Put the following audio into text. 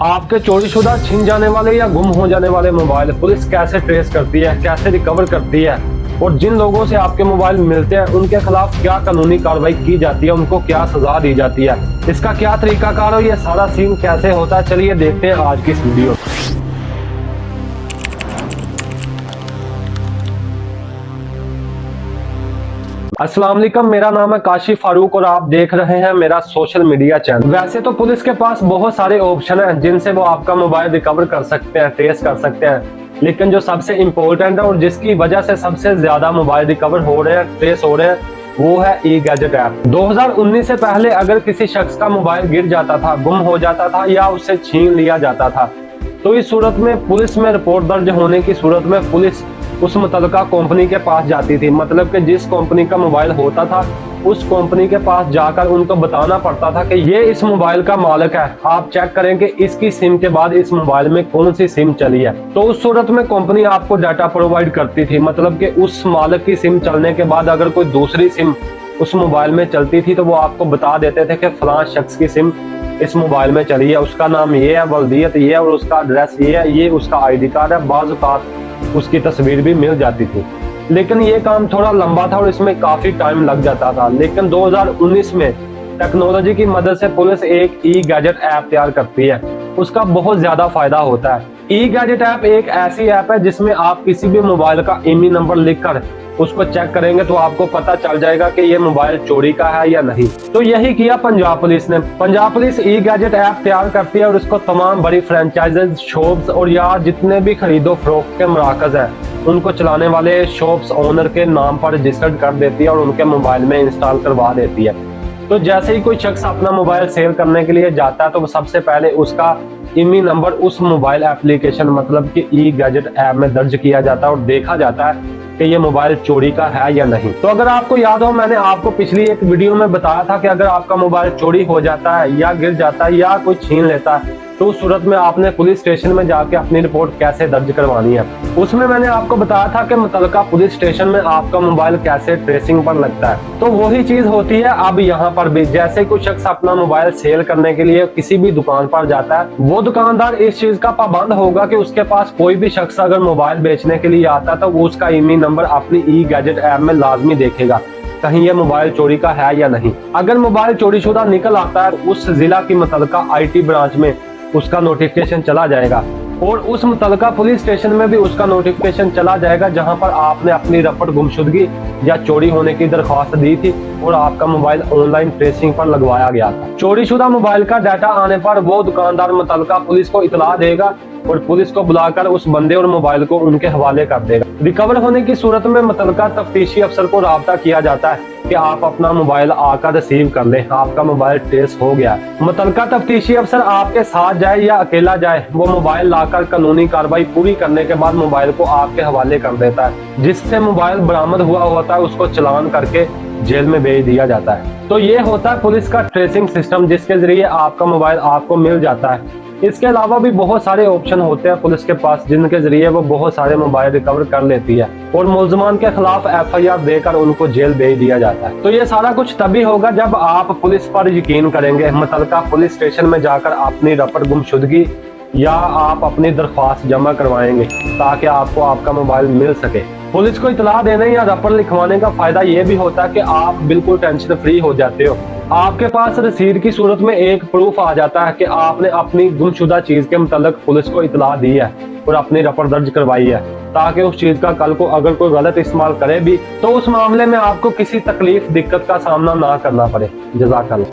आपके चोरीशुदा, छिन जाने वाले या गुम हो जाने वाले मोबाइल पुलिस कैसे ट्रेस करती है, कैसे रिकवर करती है, और जिन लोगों से आपके मोबाइल मिलते हैं उनके खिलाफ क्या कानूनी कार्रवाई की जाती है, उनको क्या सजा दी जाती है, इसका क्या तरीकाकार और ये सारा सीन कैसे होता है, चलिए देखते हैं आज की इस वीडियो। अस्सलाम वालेकुम, मेरा नाम है काशिफ फारूक और आप देख रहे हैं मेरा सोशल मीडिया चैनल। वैसे तो पुलिस के पास बहुत सारे ऑप्शन हैं जिनसे वो आपका मोबाइल रिकवर कर सकते हैं, ट्रेस कर सकते हैं, लेकिन जो सबसे इम्पोर्टेंट है और जिसकी वजह से सबसे ज्यादा मोबाइल रिकवर हो रहे हैं, ट्रेस हो रहे हैं, वो है ई गैजेट ऐप। 2019 से पहले अगर किसी शख्स का मोबाइल गिर जाता था, गुम हो जाता था या उससे छीन लिया जाता था, तो इस सूरत में पुलिस में रिपोर्ट दर्ज होने की सूरत में पुलिस उस मुतलका कंपनी के पास जाती थी। मतलब कि जिस कंपनी का मोबाइल होता था उस कंपनी के पास जाकर उनको बताना पड़ता था कि ये इस मोबाइल का मालिक है, आप चेक करें कि इसकी सिम के बाद इस मोबाइल में कौन सी सिम चली है। तो उस सूरत में कंपनी आपको डाटा प्रोवाइड करती थी। मतलब कि उस मालिक की सिम चलने के बाद अगर कोई दूसरी सिम उस मोबाइल में चलती थी तो वो आपको बता देते थे कि फलां शख्स की सिम इस मोबाइल में चली है, उसका नाम ये है, वल्दियत ये है और उसका एड्रेस ये है, ये उसका ID कार्ड है, बाज़ औक़ात उसकी तस्वीर भी मिल जाती थी। लेकिन ये काम थोड़ा लंबा था और इसमें काफी टाइम लग जाता था। लेकिन 2019 में टेक्नोलॉजी की मदद से पुलिस एक ई गैजेट ऐप तैयार करती है, उसका बहुत ज्यादा फायदा होता है। ई गैजेट ऐप एक ऐसी ऐप है जिसमें आप किसी भी मोबाइल का IMEI नंबर लिखकर उसको चेक करेंगे तो आपको पता चल जाएगा कि ये मोबाइल चोरी का है या नहीं। तो यही किया पंजाब पुलिस ने। पंजाब पुलिस ई गैजेट ऐप तैयार करती है और इसको तमाम बड़ी फ्रेंचाइजेज, शॉप्स और या जितने भी खरीदो फरोख्त के मराकज है उनको चलाने वाले शॉप्स ओनर के नाम पर रजिस्टर्ड कर देती है और उनके मोबाइल में इंस्टॉल करवा देती है। तो जैसे ही कोई शख्स अपना मोबाइल सेल करने के लिए जाता है तो सबसे पहले उसका IMEI नंबर उस मोबाइल एप्लीकेशन मतलब कि ई गैजेट ऐप में दर्ज किया जाता है और देखा जाता है कि ये मोबाइल चोरी का है या नहीं। तो अगर आपको याद हो, मैंने आपको पिछली एक वीडियो में बताया था कि अगर आपका मोबाइल चोरी हो जाता है या गिर जाता है या कोई छीन लेता है तो उस सूरत में आपने पुलिस स्टेशन में जाके अपनी रिपोर्ट कैसे दर्ज करवानी है। उसमें मैंने आपको बताया था कि मुतलका पुलिस स्टेशन में आपका मोबाइल कैसे ट्रेसिंग पर लगता है। तो वही चीज होती है अब यहाँ पर भी। जैसे कोई शख्स अपना मोबाइल सेल करने के लिए किसी भी दुकान पर जाता है, वो दुकानदार इस चीज का पाबंद होगा कि उसके पास कोई भी शख्स अगर मोबाइल बेचने के लिए आता है तो वो उसका IMEI नंबर अपनी ई गैजेट ऐप में लाजमी देखेगा कहीं ये मोबाइल चोरी का है या नहीं। अगर मोबाइल चोरीशुदा निकल आता है उस जिला की मुतलका IT ब्रांच में उसका नोटिफिकेशन चला जाएगा और उस मुतलका पुलिस स्टेशन में भी उसका नोटिफिकेशन चला जाएगा जहां पर आपने अपनी रपट गुमशुदगी या चोरी होने की दरख्वास्त दी थी और आपका मोबाइल ऑनलाइन ट्रेसिंग पर लगवाया गया था। चोरीशुदा मोबाइल का डाटा आने पर वो दुकानदार मुतलका पुलिस को इतला देगा और पुलिस को बुलाकर उस बंदे और मोबाइल को उनके हवाले कर देगा। रिकवर होने की सूरत में मुतलका तफ्तीशी अफसर को राब्ता किया जाता है कि आप अपना मोबाइल आकर रिसीव कर लें, आपका मोबाइल ट्रेस हो गया। मुतलका तफ्तीशी अफसर आपके साथ जाए या अकेला जाए, वो मोबाइल लाकर कानूनी कार्रवाई पूरी करने के बाद मोबाइल को आपके हवाले कर देता है। जिससे मोबाइल बरामद हुआ होता है उसको चालान करके जेल में भेज दिया जाता है। तो ये होता है पुलिस का ट्रेसिंग सिस्टम जिसके जरिए आपका मोबाइल आपको मिल जाता है। इसके अलावा भी बहुत सारे ऑप्शन होते हैं पुलिस के पास जिनके जरिए वो बहुत सारे मोबाइल रिकवर कर लेती है और मुल्ज़िमान के खिलाफ FIR देकर उनको जेल भेज दिया जाता है। तो ये सारा कुछ तभी होगा जब आप पुलिस पर यकीन करेंगे, मुतलका पुलिस स्टेशन में जाकर अपनी रपट गुमशुदगी या आप अपनी दरख्वास्त जमा करवाएंगे ताकि आपको आपका मोबाइल मिल सके। पुलिस को इतला देने या रपट लिखवाने का फायदा ये भी होता है कि आप बिल्कुल टेंशन फ्री हो जाते हो। आपके पास रसीद की सूरत में एक प्रूफ आ जाता है कि आपने अपनी गुमशुदा चीज के मुतालिक पुलिस को इतला दी है और अपनी रपट दर्ज करवाई है ताकि उस चीज का कल को अगर कोई गलत इस्तेमाल करे भी तो उस मामले में आपको किसी तकलीफ दिक्कत का सामना ना करना पड़े। जज़ाकल्लाह।